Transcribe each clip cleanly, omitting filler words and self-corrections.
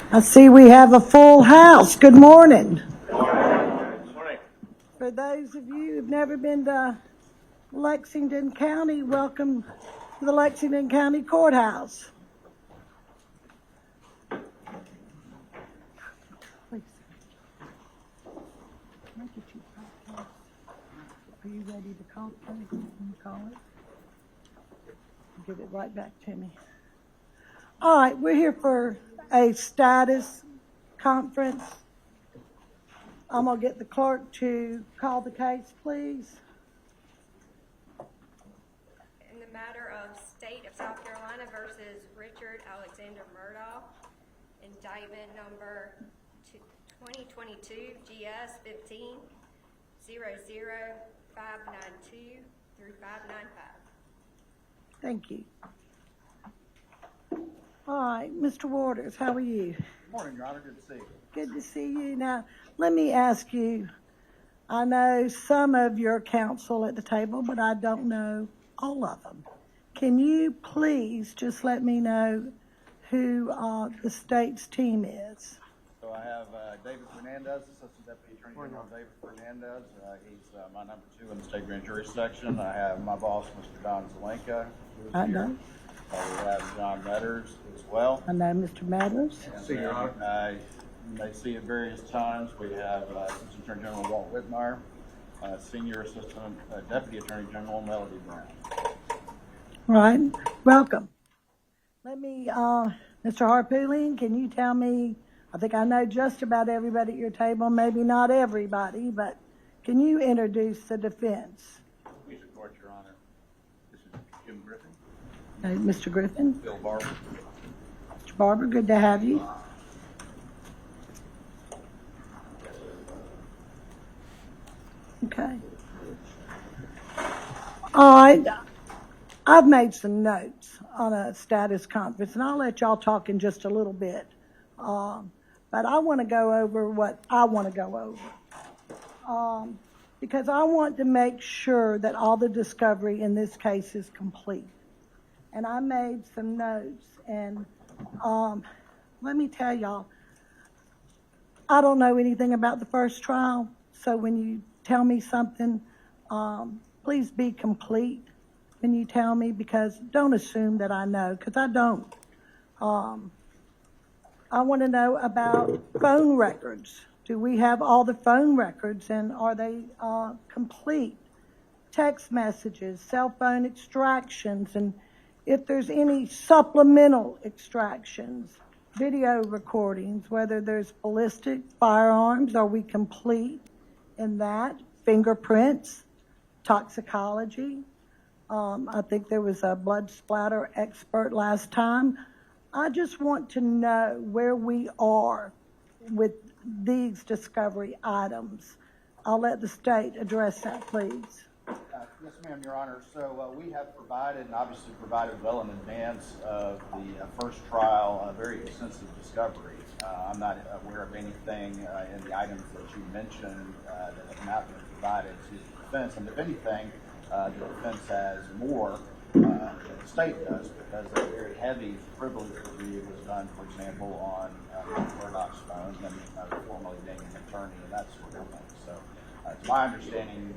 I see we have a full house. Good morning. Good morning. For those of you who've never been to Lexington County, welcome to the Lexington County Courthouse. Please. Are you ready to call it? Can you call it? Give it right back to me. All right, we're here for a status conference. I'm going to get the clerk to call the case, please. In the matter of State of South Carolina versus Richard Alexander Murdaugh, indictment number 2022 GS 15 00592 through 595. Thank you. All right, Mr. Waters, how are you? Good morning, Your Honor. Good to see you. Good to see you. Now, let me ask you, I know some of your counsel at the table, but I don't know all of them. Can you please just let me know who the state's team is? So I have David Fernandez, Assistant Deputy Attorney General David Fernandez. He's my number 2 in the state grand jury section. I have my boss, Mr. Don Zelenka, who is I here. know. We have John Metters as well. I know Mr. Madlers. See, Your Honor. You may see at various times we have Assistant Attorney General Walt Whitmire, Senior Assistant Deputy Attorney General Melody Brown. All right, welcome. Let me, Mr. Harpooling, can you tell me, I think I know just about everybody at your table, maybe not everybody, but can you introduce the defense? Please report, Your Honor. This is Jim Griffin. Mr. Griffin? Bill Barber. Mr. Barber, good to have you. Okay. All right. I've made some notes on a status conference, and I'll let y'all talk in just a little bit. But I want to go over what I want to go over. Because I want to make sure that all the discovery in this case is complete. And I made some notes, and let me tell y'all, I don't know anything about the first trial, so when you tell me something, please be complete when you tell me, because don't assume that I know, because I don't. I want to know about phone records. Do we have all the phone records, and are they complete? Text messages, cell phone extractions, and if there's any supplemental extractions, video recordings, whether there's ballistic firearms, are we complete in that? Fingerprints, toxicology. I think there was a blood splatter expert last time. I just want to know where we are with these discovery items. I'll let the state address that, please. Yes, ma'am, Your Honor. So we have provided, and obviously provided well in advance of the first trial, a very extensive discovery. I'm not aware of anything in the items that you mentioned that have not been provided to the defense. And if anything, the defense has more than the state does, because a very heavy privilege review was done, for example, on Murdaugh's phone, and formerly being an attorney and that sort of thing. So it's my understanding,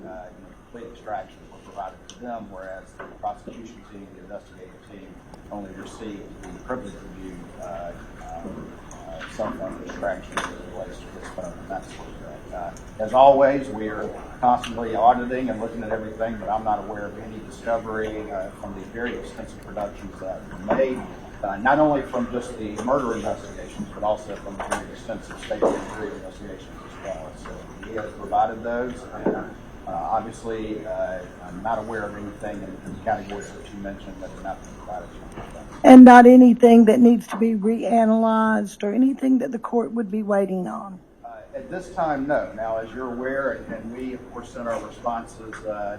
complete extractions were provided to them, whereas the prosecution team, the investigative team, only received the privilege review cell phone extractions as it relates to this phone and that sort of thing. As always, we are constantly auditing and looking at everything, but I'm not aware of any discovery from the very extensive productions that were made, not only from just the murder investigations, but also from the very extensive state jury investigations as well. So we have provided those, and obviously I'm not aware of anything in the categories that you mentioned that have not been provided to me. And not anything that needs to be reanalyzed or anything that the court would be waiting on? At this time, no. Now, as you're aware, and we, of course, sent our responses to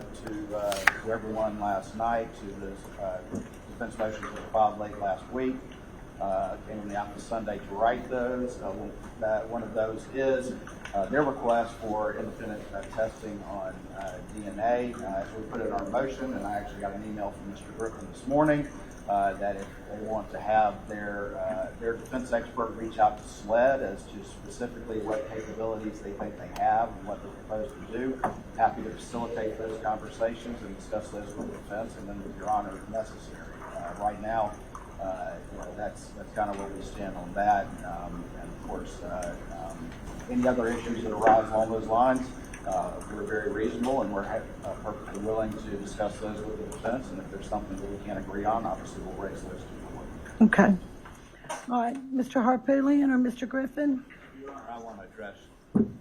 everyone last night to the defense motions that were filed late last week. Came in the office Sunday to write those. One of those is their request for independent testing on DNA. We put it in our motion, and I actually got an email from Mr. Griffin this morning that if they want to have their defense expert reach out to SLED as to specifically what capabilities they think they have and what they're proposed to do, happy to facilitate those conversations and discuss those with the defense and then with Your Honor if necessary. Right now, that's kind of where we stand on that. And of course, any other issues that arise along those lines, we're very reasonable and we're perfectly willing to discuss those with the defense. And if there's something that we can't agree on, obviously we'll raise those to the court. Okay. All right, Mr. Harpootlian or Mr. Griffin? Your Honor, I want to address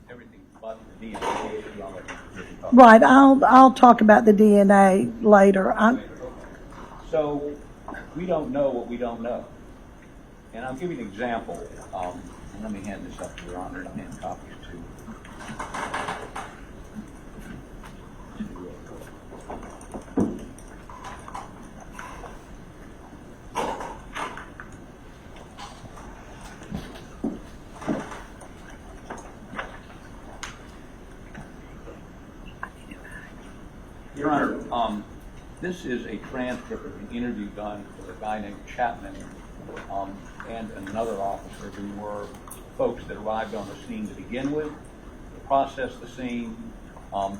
everything but the DNA issue. I'll let Mr. Griffin talk. Right, I'll talk about the DNA later. So we don't know what we don't know. And I'll give you an example. And let me hand this up to Your Honor and hand copies to. Your Honor, this is a transcript of an interview done with a guy named Chapman and another officer who were folks that arrived on the scene to begin with, processed the scene,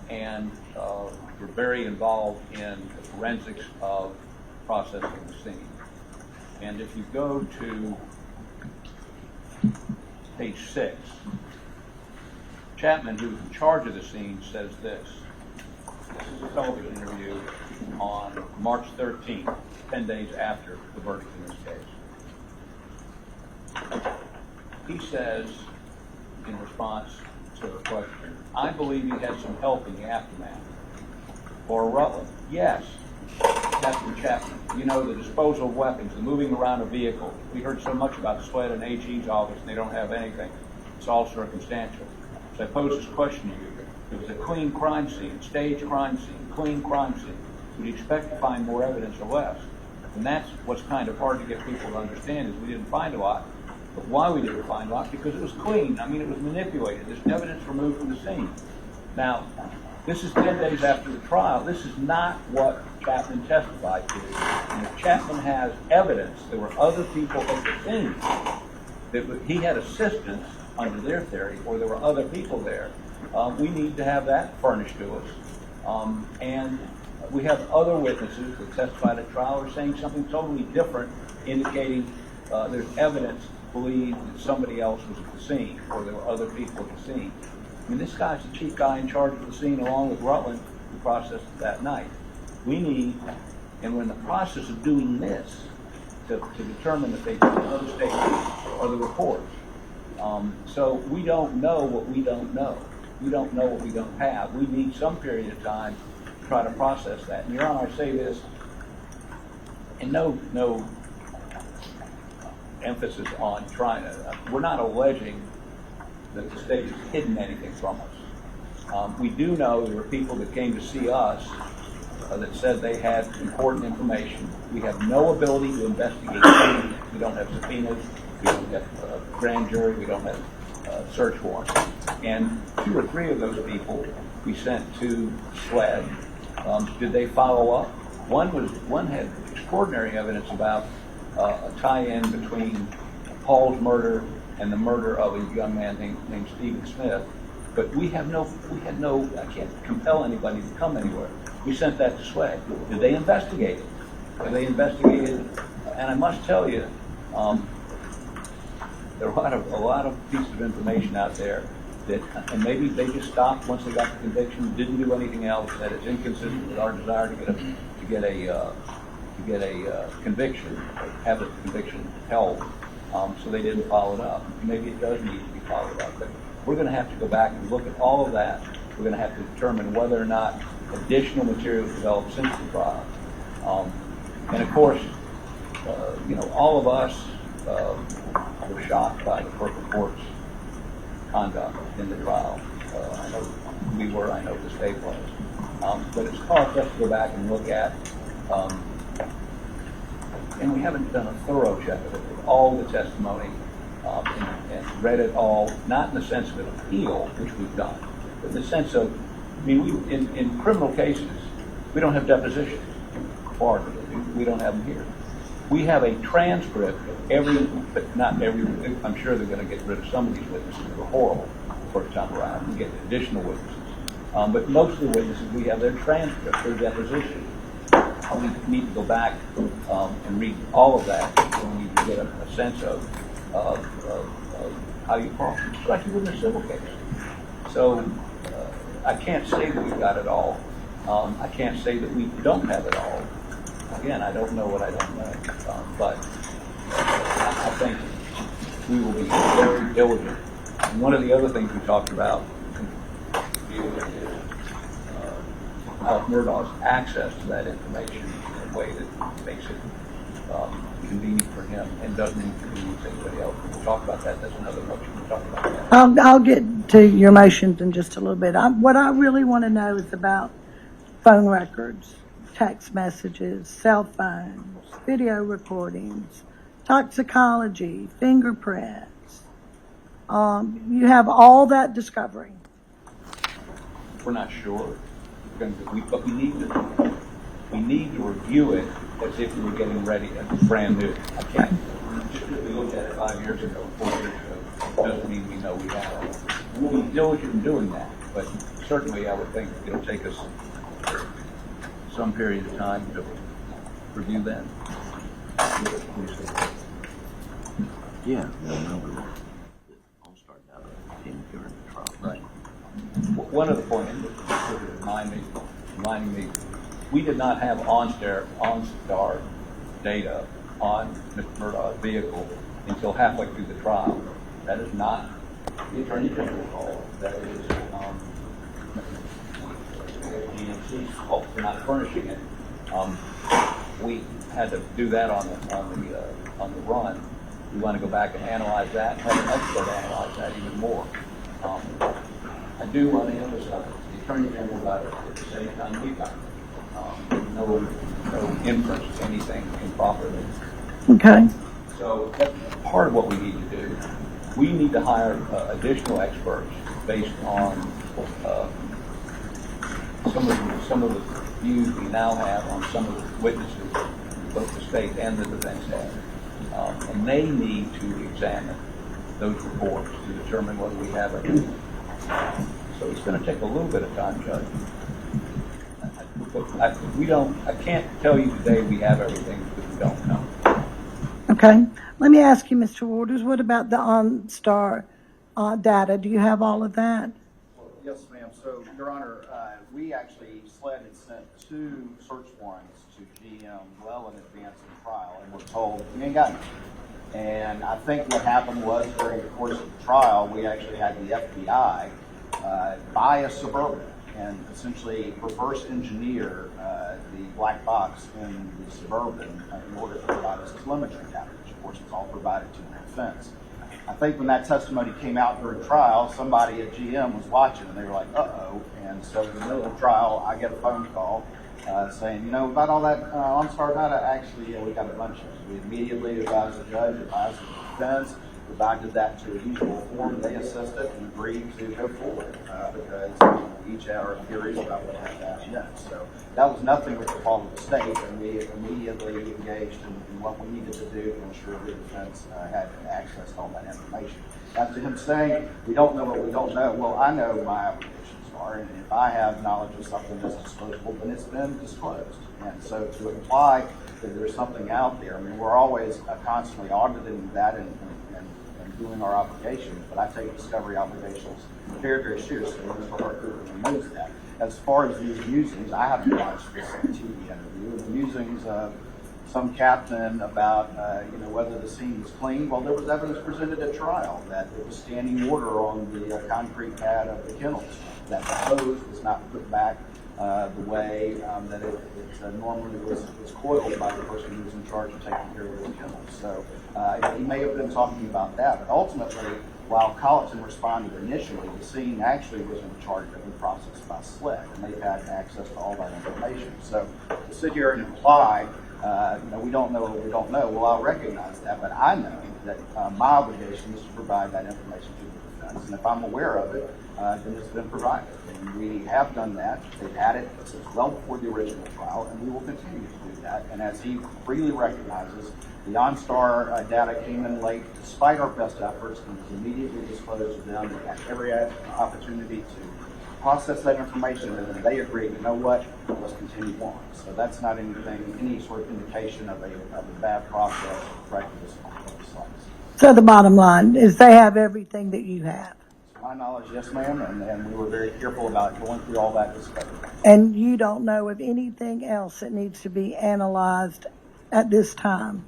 and were very involved in the forensics of processing the scene. And if you go to page 6, Chapman, who's in charge of the scene, says this. This is a television interview on March 13th, 10 days after the verdict in this case. He says, in response to the question, I believe he had some help in the aftermath. For Rutland, yes, Captain Chapman. You know, the disposal of weapons, the moving around a vehicle. We heard so much about SLED and AG's office, and they don't have anything. It's all circumstantial. So I pose this question to you. It was a clean crime scene, staged crime scene, clean crime scene. Would you expect to find more evidence or less? And that's what's kind of hard to get people to understand is we didn't find a lot. But why we didn't find a lot? Because it was clean. I mean, it was manipulated. There's evidence removed from the scene. Now, this is 10 days after the trial. This is not what Chapman testified to. And if Chapman has evidence, there were other people at the scene. That he had assistance under their theory, or there were other people there. We need to have that furnished to us. And we have other witnesses that testified at trial are saying something totally different, indicating there's evidence to believe that somebody else was at the scene, or there were other people at the scene. I mean, this guy's the chief guy in charge of the scene, along with Rutland, who processed it that night. We need, and we're in the process of doing this to determine if they took other statements or the reports. So we don't know what we don't know. We don't know what we don't have. We need some period of time to try to process that. And Your Honor, I say this, and no emphasis on trying to, we're not alleging that the state has hidden anything from us. We do know there were people that came to see us that said they had important information. We have no ability to investigate anything. We don't have subpoenas. We don't have a grand jury. We don't have search warrants. And 2 or 3 of those people we sent to SLED. Did they follow up? One had extraordinary evidence about a tie-in between Paul's murder and the murder of a young man named Stephen Smith. But we had no, I can't compel anybody to come anywhere. We sent that to SLED. Did they investigate it? Did they investigate it? And I must tell you, there are a lot of pieces of information out there that, and maybe they just stopped once they got the conviction, didn't do anything else, that is inconsistent with our desire to get a conviction, have a conviction held. So they didn't follow it up. Maybe it does need to be followed up, but we're going to have to go back and look at all of that. We're going to have to determine whether or not additional material was developed since the trial. And of course, all of us were shocked by the court report's conduct in the trial. I know we were, I know the state was. But it's caused us to go back and look at, and we haven't done a thorough check of it, with all the testimony and read it all, not in the sense of an appeal, which we've done, but in the sense of, in criminal cases, we don't have depositions. We don't have them here. We have a transcript of every, but not every, I'm sure they're going to get rid of some of these witnesses who are horrible first time around and get additional witnesses. But most of the witnesses, we have their transcripts, their depositions. We need to go back and read all of that, and we need to get a sense of how you cross, just like you would in a civil case. So I can't say that we've got it all. I can't say that we don't have it all. Again, I don't know what I don't know, but I think we will be very diligent. And one of the other things we talked about is Murdaugh's access to that information in a way that makes it convenient for him and doesn't inconvenience anybody else. We'll talk about that. That's another motion. We'll talk about that. I'll get to your motions in just a little bit. What I really want to know is about phone records, text messages, cell phones, video recordings, toxicology, fingerprints. You have all that discovery. We're not sure, but we need to review it as if we were getting ready and brand new. I can't just because we looked at it 5 years ago, 4 years ago, doesn't mean we know we have it. We'll be diligent in doing that, but certainly I would think it'll take us some period of time to review that. Yeah, no. I'll start now in during the trial. Right. One other point, reminding me, we did not have OnStar data on Mr. Murdaugh's vehicle until halfway through the trial. That is not the Attorney General's fault. That is GMC's fault for not furnishing it. We had to do that on the run. We want to go back and analyze that and have an expert analyze that even more. I do want to emphasize the Attorney General got it at the same time we got it. No inference of anything improperly. Okay. So that's part of what we need to do. We need to hire additional experts based on some of the views we now have on some of the witnesses, both the state and the defense have. And they need to examine those reports to determine whether we have everything. So it's going to take a little bit of time, Judge. I can't tell you today we have everything because we don't know. Okay. Let me ask you, Mr. Waters, what about the OnStar data? Do you have all of that? Well, yes, ma'am. So, Your Honor, we actually SLED had sent 2 search warrants to GM well in advance of the trial, and we're told, we ain't got anything. And I think what happened was during the course of the trial, we actually had the FBI buy a Suburban and essentially reverse engineer the black box in the Suburban in order to provide us telemetry data, which of course is all provided to the defense. I think when that testimony came out during trial, somebody at GM was watching and they were like, uh-oh. And so in the middle of the trial, I get a phone call saying, about all that OnStar data, actually, we got a bunch of it. We immediately advised the judge, advised the defense, provided that to a usual form. They assisted and agreed to go forward because we each had our theories about what had happened next. So that was nothing with the fault of the state, and we immediately engaged in what we needed to do to ensure the defense had access to all that information. As to him saying, we don't know what we don't know, well, I know my obligations are, and if I have knowledge of something that's disclosable, then it's been disclosed. And so to imply that there's something out there, I mean, we're always constantly auditing that and doing our obligations, but I take discovery obligations very, very seriously. Mr. Harker knows that. As far as these musings, I haven't watched this TV interview. The musings of some captain about, whether the scene was clean. Well, there was evidence presented at trial that there was standing water on the concrete pad of the kennels, that the hose was not put back the way that it normally was coiled by the person who was in charge of taking care of those kennels. So he may have been talking about that, but ultimately, while Colleton responded initially, the scene actually was in charge of the process by SLED, and they've had access to all that information. So to sit here and imply, we don't know what we don't know, well, I'll recognize that, but I know that my obligation is to provide that information to the defense. And if I'm aware of it, then it's been provided. And we have done that. They've had it since well before the original trial, and we will continue to do that. And as he freely recognizes, the OnStar data came in late despite our best efforts and was immediately disclosed to them. They had every opportunity to process that information, and then they agreed, you know what, let's continue on. So that's not anything, any sort of indication of a bad process or practice on both sides. So the bottom line is they have everything that you have. To my knowledge, yes, ma'am, and we were very careful about going through all that discovery. And you don't know of anything else that needs to be analyzed at this time?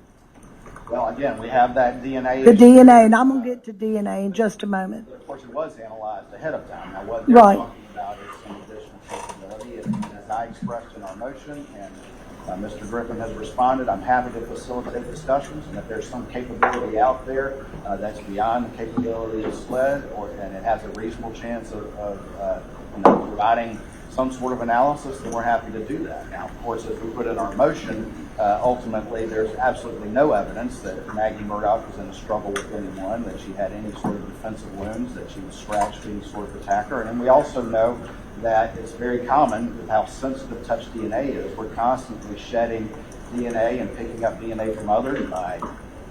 Well, again, we have that DNA. The DNA, and I'm going to get to DNA in just a moment. Of course, it was analyzed ahead of time. Now, what they're Right. talking about is some additional capability, and as I expressed in our motion, and Mr. Griffin has responded, I'm happy to facilitate discussions, and if there's some capability out there that's beyond the capability of SLED, and it has a reasonable chance of providing some sort of analysis, then we're happy to do that. Now, of course, as we put in our motion, ultimately there's absolutely no evidence that Maggie Murdaugh was in a struggle with anyone, that she had any sort of defensive wounds, that she was scratched, any sort of attacker. And we also know that it's very common with how sensitive touch DNA is. We're constantly shedding DNA and picking up DNA from others by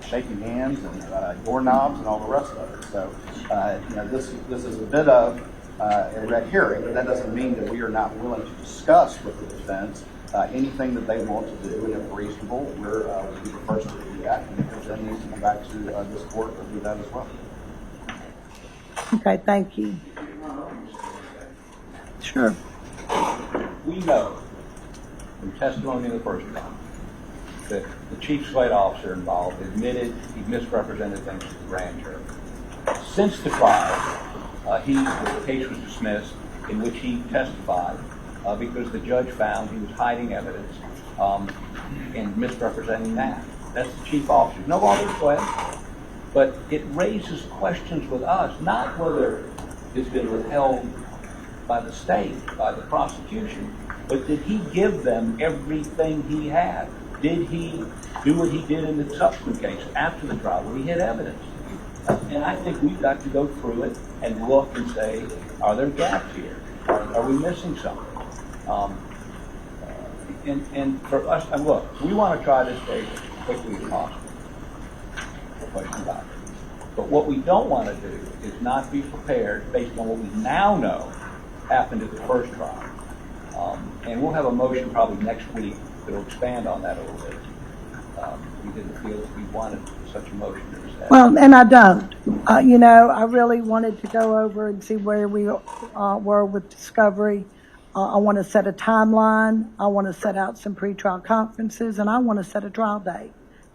shaking hands and doorknobs and all the rest of it. So, this is a bit of a red herring, but that doesn't mean that we are not willing to discuss with the defense anything that they want to do, and if reasonable, we'll be the first to do that. And if that needs to come back to this court, we'll do that as well. Okay, thank you. Sure. We know from testimony in the first trial that the chief SLED officer involved admitted he misrepresented things to the grand jury. Since the trial, the case was dismissed, in which he testified because the judge found he was hiding evidence and misrepresenting that. That's the chief officer. No longer SLED, but it raises questions with us, not whether it's been withheld by the state, by the prosecution, but did he give them everything he had? Did he do what he did in the subsequent case after the trial where he had evidence? And I think we've got to go through it and look and say, are there gaps here? Are we missing something? And for us, and look, we want to try this case as quickly as possible. No question about it. But what we don't want to do is not be prepared based on what we now know happened at the first trial. And we'll have a motion probably next week that will expand on that a little bit. We didn't feel that we wanted such a motion as that. Well, and I don't. I really wanted to go over and see where we were with discovery. I want to set a timeline. I want to set out some pretrial conferences, and I want to set a trial date.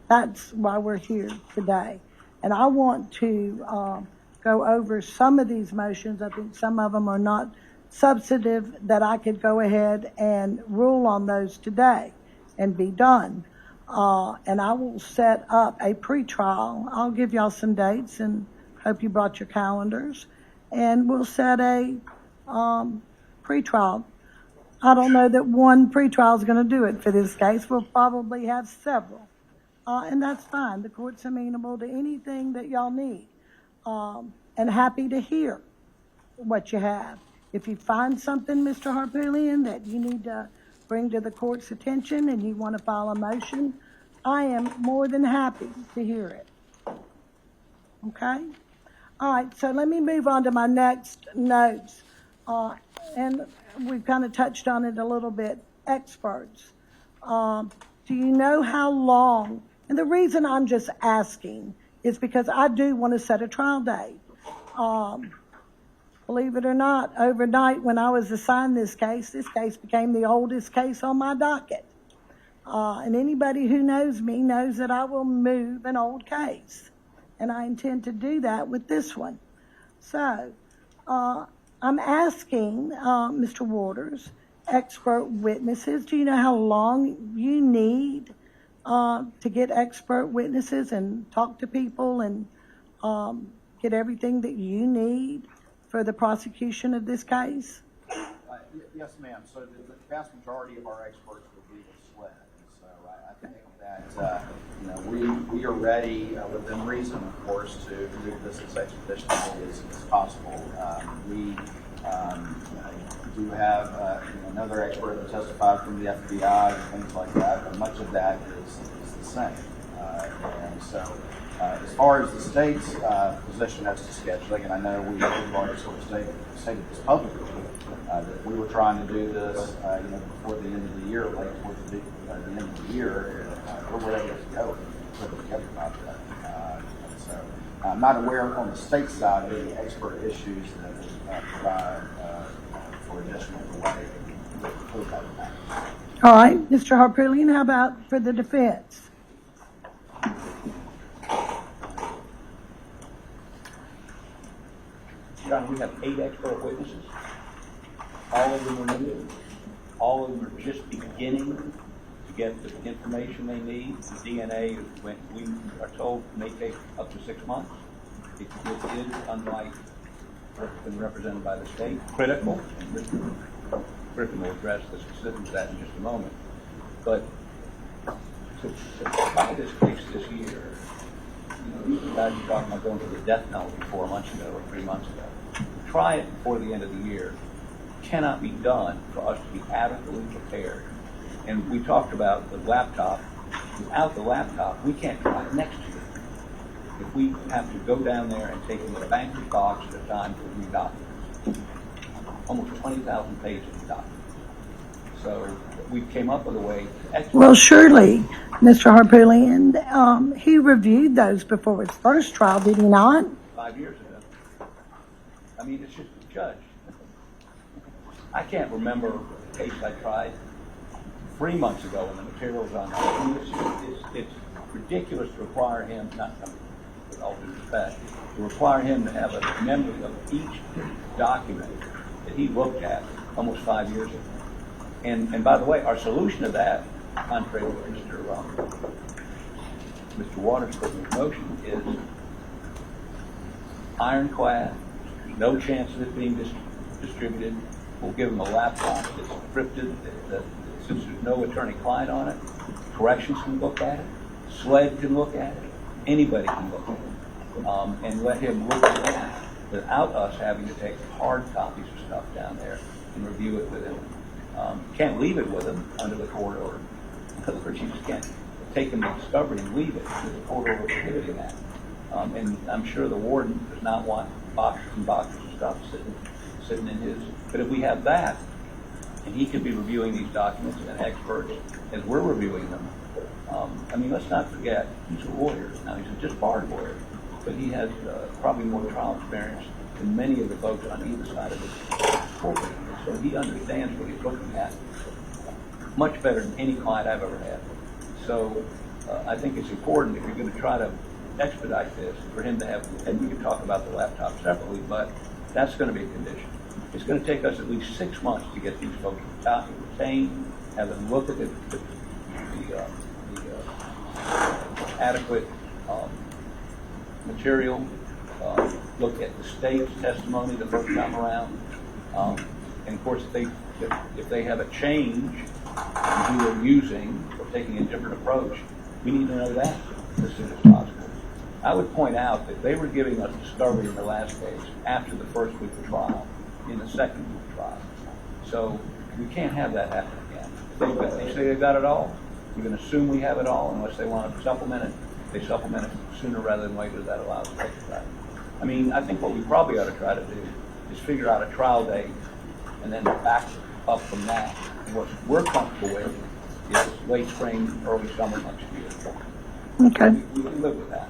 That's why we're here today. And I want to go over some of these motions. I think some of them are not substantive, that I could go ahead and rule on those today and be done. And I will set up a pretrial. I'll give y'all some dates and hope you brought your calendars. And we'll set a pretrial. I don't know that one pretrial is going to do it for this case. We'll probably have several. And that's fine. The court's amenable to anything that y'all need. And happy to hear what you have. If you find something, Mr. Harpootlian, that you need to bring to the court's attention and you want to file a motion, I am more than happy to hear it. Okay? All right, so let me move on to my next notes. And we've kind of touched on it a little bit. Experts. Do you know how long? And the reason I'm just asking is because I do want to set a trial date. Believe it or not, overnight when I was assigned this case became the oldest case on my docket. And anybody who knows me knows that I will move an old case. And I intend to do that with this one. So, I'm asking Mr. Waters, expert witnesses, do you know how long you need to get expert witnesses and talk to people and get everything that you need for the prosecution of this case? Yes, ma'am. So the vast majority of our experts will be with SLED. And so I that, we are ready, within reason, of course, to move this as expeditiously as possible. We do have another expert that testified from the FBI and things like that, but much of that is the same. And so, as far as the state's position as to scheduling, and I know we've already sort of stated this publicly, that we were trying to do this, before the end of the year, late towards the end of the year. We're ready to go. We're together about that. So I'm not aware on the state side of any expert issues that would provide for additional delay. All right, Mr. Harpootlian, how about for the defense? Your Honor, we have 8 expert witnesses. All of them are new. All of them are just beginning to get the information they need. The DNA, when we are told, may take up to 6 months. It is, unlike what's been represented by the state, critical. And Mr. Griffin will address the specifics of that in just a moment. But to try this case this year, you guys were talking about going to the death penalty 4 months ago or 3 months ago. Try it before the end of the year. Cannot be done for us to be adequately prepared. And we talked about the laptop. Without the laptop, we can't try it next year. If we have to go down there and take in the banker's box at a time to read documents, almost 20,000 pages of documents. So we came up with a way to expedite. Well, surely, Mr. Harpootlian, he reviewed those before his first trial, did he not? 5 years ago. I mean, it's just a judge. I can't remember a case I tried 3 months ago when the material was on. I mean, it's ridiculous to require him, with all due respect, to require him to have a memory of each document that he looked at almost 5 years ago. And by the way, our solution to that, contrary to what Mr. Waters put in his motion, is ironclad. There's no chance of it being distributed. We'll give him a laptop that's encrypted, that since there's no attorney-client on it, corrections can look at it, SLED can look at it, anybody can look at it, and let him look at that without us having to take hard copies of stuff down there and review it with him. Can't leave it with him under the court order. In other words, you just can't take him to discovery and leave it with the court order prohibiting that. And I'm sure the warden does not want boxes and boxes of stuff sitting in his. But if we have that, and he could be reviewing these documents and experts as we're reviewing them. I mean, let's not forget, he's a lawyer. Now, he's a disbarred lawyer, but he has probably more trial experience than many of the folks on either side of the courtroom. So he understands what he's looking at much better than any client I've ever had. So I think it's important, if you're going to try to expedite this, for him to have, and we can talk about the laptop separately, but that's going to be a condition. It's going to take us at least 6 months to get these folks retained, have them look at the adequate material, look at the state's testimony the first time around, and of course if they have a change in who they're using or taking a different approach, we need to know that as soon as possible. I would point out that they were giving us discovery in the last case after the first week of trial, in the second week of trial. So we can't have that happen again. If they say they've got it all, we're going to assume we have it all unless they want to supplement it. They supplement it sooner rather than later. That allows us to expedite. I mean, I think what we probably ought to try to do is figure out a trial date and then back up from that. And what we're comfortable with is late spring, early summer next year. Okay. We can live with that.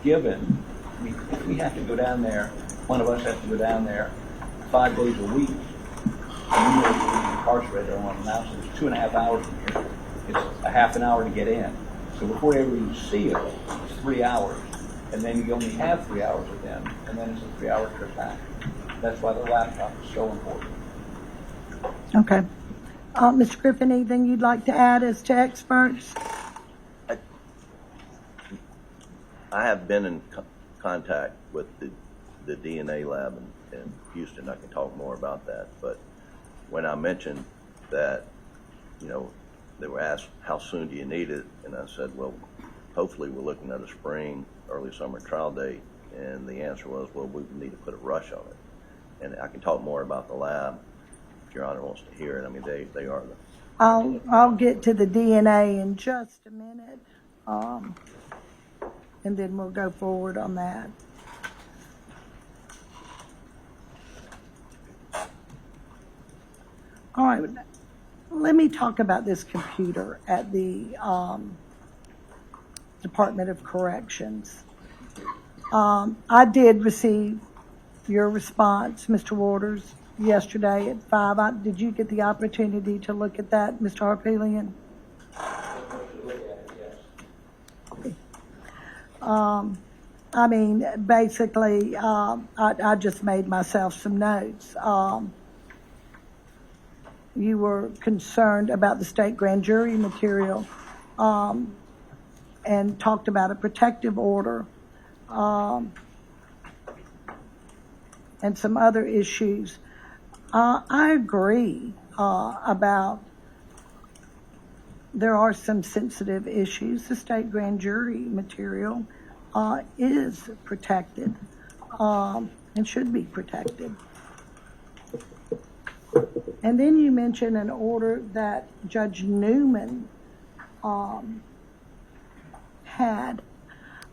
Given, I mean, if we have to go down there, one of us has to go down there 5 days a week, and we may be incarcerated on one now, so it's 2.5 hours from here. It's a half an hour to get in. So before you ever even see it, it's 3 hours. And then you only have 3 hours with them, and then it's a 3-hour trip back. That's why the laptop is so important. Okay. Mr. Griffin, anything you'd like to add as to experts? I have been in contact with the DNA lab in Houston. I can talk more about that. But when I mentioned that, they were asked, how soon do you need it? And I said, well, hopefully we're looking at a spring, early summer trial date. And the answer was, well, we need to put a rush on it. And I can talk more about the lab if Your Honor wants to hear it. I mean, they are the... I'll get to the DNA in just a minute, and then we'll go forward on that. All right, let me talk about this computer at the Department of Corrections. I did receive your response, Mr. Waters, yesterday at 5. Did you get the opportunity to look at that, Mr. Harpelian? I mean, basically, I just made myself some notes. You were concerned about the state grand jury material and talked about a protective order and some other issues. I agree about there are some sensitive issues. The state grand jury material is protected and should be protected. And then you mentioned an order that Judge Newman had.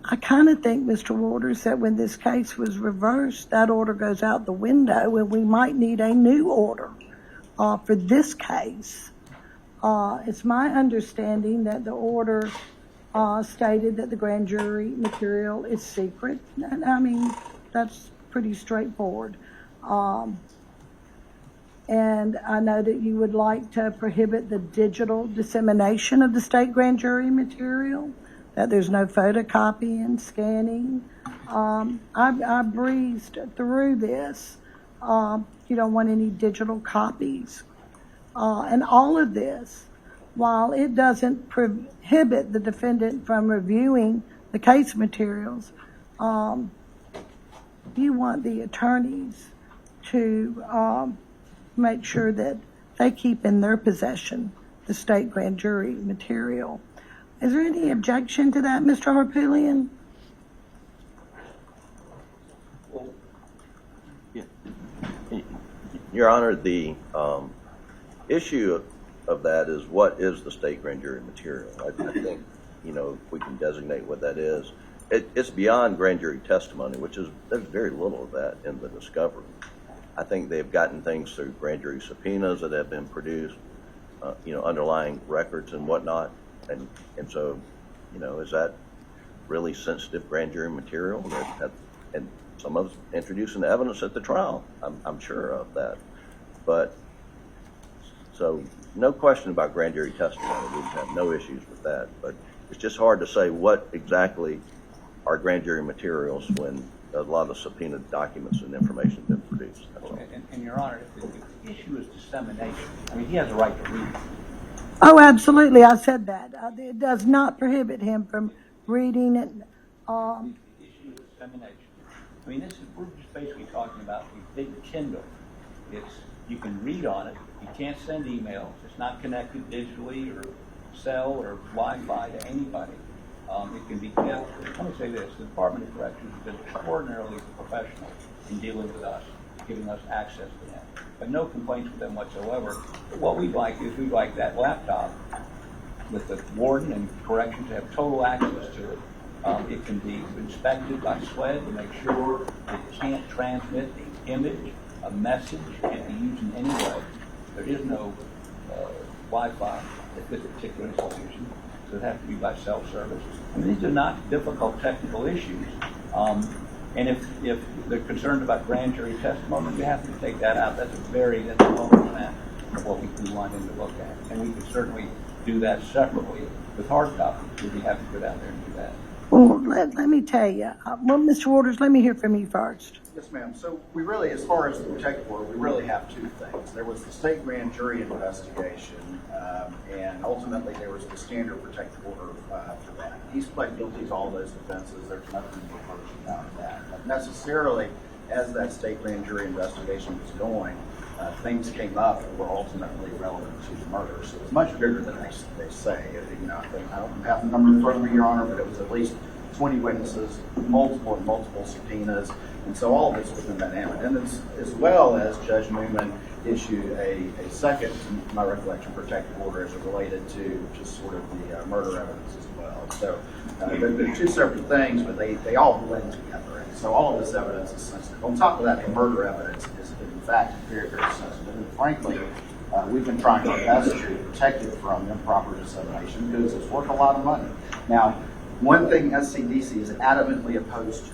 I kind of think, Mr. Waters, that when this case was reversed, that order goes out the window and we might need a new order for this case. It's my understanding that the order stated that the grand jury material is secret. And I mean, that's pretty straightforward. And I know that you would like to prohibit the digital dissemination of the state grand jury material, that there's no photocopying, scanning. I breezed through this. You don't want any digital copies. And all of this, while it doesn't prohibit the defendant from reviewing the case materials, you want the attorneys to make sure that they keep in their possession the state grand jury material. Is there any objection to that, Mr. Harpelian? Your Honor, the issue of that is what is the state grand jury material? I think, we can designate what that is. It's beyond grand jury testimony, there's very little of that in the discovery. I think they've gotten things through grand jury subpoenas that have been produced, underlying records and whatnot. And so, is that really sensitive grand jury material? And some of us introducing the evidence at the trial, I'm sure of that. But, so, no question about grand jury testimony. We have no issues with that. But it's just hard to say what exactly are grand jury materials when a lot of the subpoenaed documents and information have been produced. And Your Honor, if the issue is dissemination, I mean, he has a right to read it. Oh, absolutely. I said that. It does not prohibit him from reading it. The issue is dissemination. I mean, we're just basically talking about a big Kindle. You can read on it. You can't send emails. It's not connected digitally or cell or Wi-Fi to anybody. It can be kept. Let me say this: the Department of Corrections has been extraordinarily professional in dealing with us, giving us access to them. But no complaints with them whatsoever. But what we'd like that laptop with the warden and corrections to have total access to it. It can be inspected by SWED to make sure it can't transmit an image, a message, can't be used in any way. There is no Wi-Fi at this particular institution, so it has to be by self-service. I mean, these are not difficult technical issues. And if they're concerned about grand jury testimony, we have to take that out. That's a moment of what we want him to look at. And we can certainly do that separately with hard copies. We'd be happy to go down there and do that. Well, let me tell you. Well, Mr. Waters, let me hear from you first. Yes, ma'am. So we really, as far as the protective order, we really have two things. There was the state grand jury investigation, and ultimately there was the standard protective order for that. He's pled guilty to all those offenses. There's nothing reversed about that. But necessarily, as that state grand jury investigation was going, things came up that were ultimately relevant to the murder. So it was much bigger than they say. You know, I don't have the number in front of me, Your Honor, but it was at least 20 witnesses, multiple subpoenas, and so all of this was in that ambit. And as well as Judge Newman issued a second, to my recollection, protective order as it related to just sort of the murder evidence as well. So they're two separate things, but they all blend together. And so all of this evidence is sensitive. On top of that, the murder evidence is in fact very, very sensitive. And frankly, we've been trying our best to protect it from improper dissemination because it's worth a lot of money. Now, one thing SCDC is adamantly opposed to,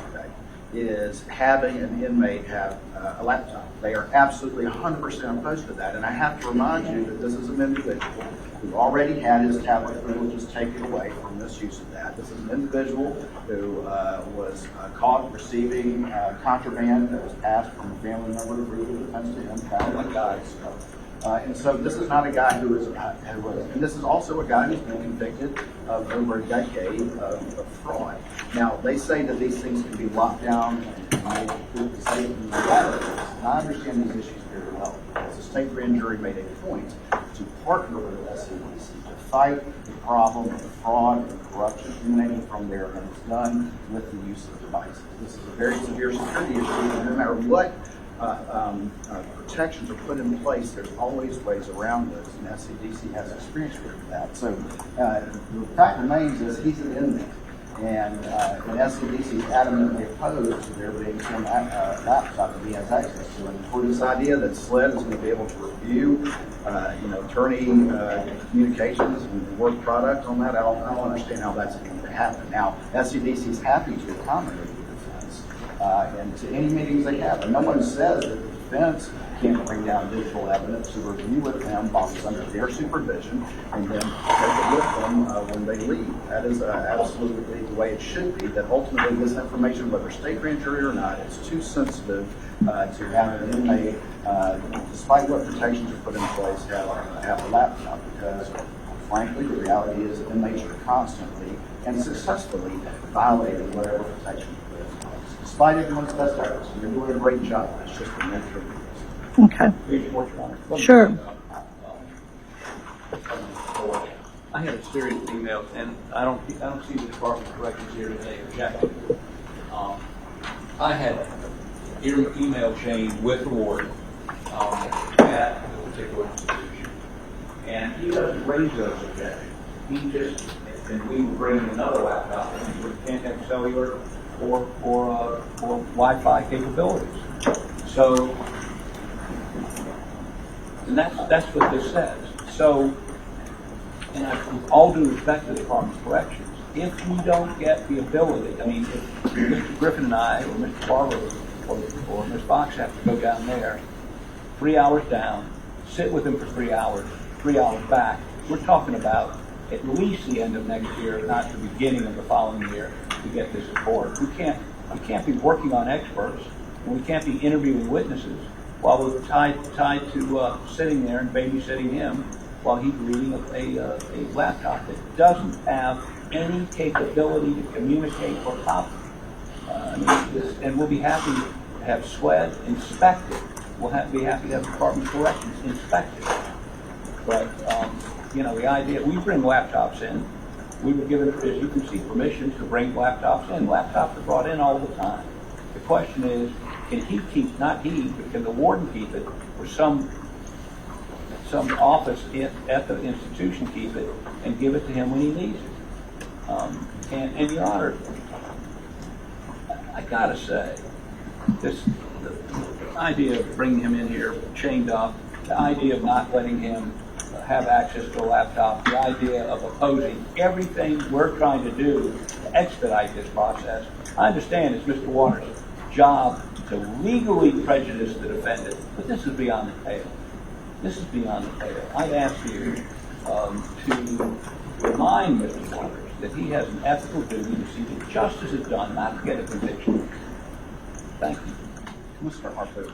okay, is having an inmate have a laptop. They are absolutely 100% opposed to that. And I have to remind you that this is an individual who already had his tablet privileges taken away from misuse of that. This is an individual who was caught receiving contraband that was passed from a family member through the defense to him, found by guys. And so this is not a guy who is, and this is also a guy who's been convicted of over a decade of fraud. Now, they say that these things can be locked down and made to say in the matter. And I understand these issues very well. Because the state grand jury made a point to partner with SCDC to fight the problem of the fraud and corruption emanating from there, and it's done with the use of devices. This is a very severe security issue, and no matter what protections are put in place, there's always ways around this, and SCDC has experience with that. So the fact remains is he's an inmate, and SCDC is adamantly opposed to there being some laptop that he has access to. And for this idea that SLED is going to be able to review, attorney communications and work product on that, I don't understand how that's going to happen. Now, SCDC is happy to accommodate and to any meetings they have. And no one says that the defense can't bring down digital evidence to review with them while it's under their supervision and then take it with them when they leave. That is absolutely the way it should be, that ultimately this information, whether state grand jury or not, is too sensitive to have an inmate, despite what protections are put in place, have a laptop, because frankly, the reality is that inmates are constantly and successfully violating whatever protections. Despite everyone's best efforts, you're doing a great job. It's just the nature of it. Okay. Sure. I had a series of emails, and I don't see the Department of Corrections here today or checking. I had email chain with the warden at a particular institution, and he doesn't raise those objections. He just, and we bring another laptop, and we can't have cellular or Wi-Fi capabilities. So, and that's what this says. So, and with all due respect to the Department of Corrections, if we don't get the ability, I mean, if Mr. Griffin and I, or Mr. Barber, or Ms. Fox have to go down there, 3 hours down, sit with him for 3 hours, 3 hours back, we're talking about at least the end of next year, if not the beginning of the following year, to get this report. We can't be working on experts, and we can't be interviewing witnesses while we're tied to sitting there and babysitting him while he's reading a laptop that doesn't have any capability to communicate or copy. And we'll be happy to have SWED inspect it. We'll be happy to have the Department of Corrections inspect it. But the idea, we bring laptops in. We were given, as you can see, permission to bring laptops in. Laptops are brought in all the time. The question is, can he keep, not he, but can the warden keep it, or some office at the institution keep it and give it to him when he needs it? And Your Honor, I gotta say, the idea of bringing him in here chained up, the idea of not letting him have access to a laptop, the idea of opposing everything we're trying to do to expedite this process. I understand it's Mr. Waters' job to legally prejudice the defendant, but this is beyond the pale. This is beyond the pale. I'd ask you to remind Mr. Waters that he has an ethical duty to see that justice is done, not to get a conviction. Thank you. Mr. Harper,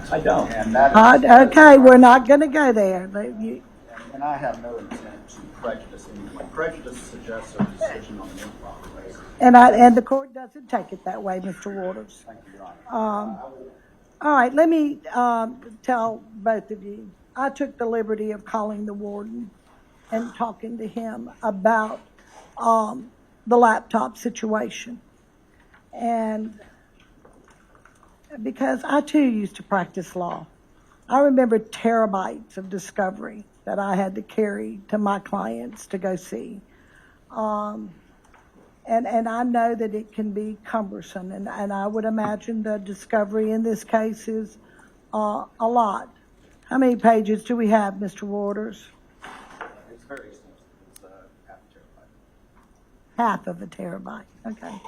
I don't. And that is, Okay, we're not going to go there. But and I have no intent to prejudice anyone. Prejudice suggests a decision on an improper basis. and the court doesn't take it that way, Mr. Waters. Thank you, Your Honor. All right, let me tell both of you. I took the liberty of calling the warden and talking to him about the laptop situation. And because I too used to practice law, I remember terabytes of discovery that I had to carry to my clients to go see. And I know that it can be cumbersome, and I would imagine the discovery in this case is a lot. How many pages do we have, Mr. Waters? It's very extensive. It's half a terabyte. Half of a terabyte, okay.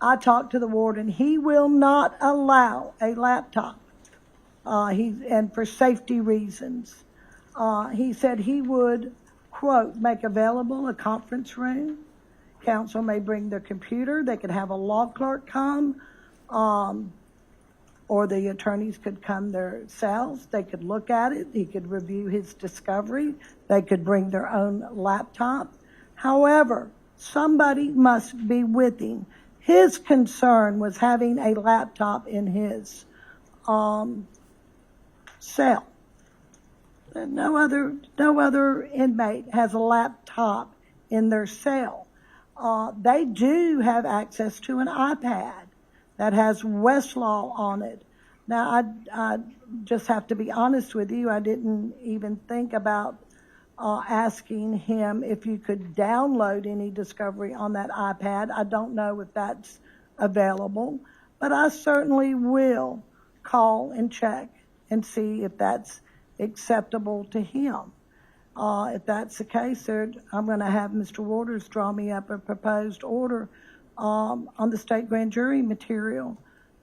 I talked to the warden. He will not allow a laptop, and for safety reasons. He said he would, quote, make available a conference room. Counsel may bring their computer. They could have a law clerk come, or the attorneys could come themselves. They could look at it. He could review his discovery. They could bring their own laptop. However, somebody must be with him. His concern was having a laptop in his cell. No other inmate has a laptop in their cell. They do have access to an iPad that has Westlaw on it. Now, I just have to be honest with you. I didn't even think about asking him if you could download any discovery on that iPad. I don't know if that's available, but I certainly will call and check and see if that's acceptable to him. If that's the case, I'm going to have Mr. Waters draw me up a proposed order on the state grand jury material.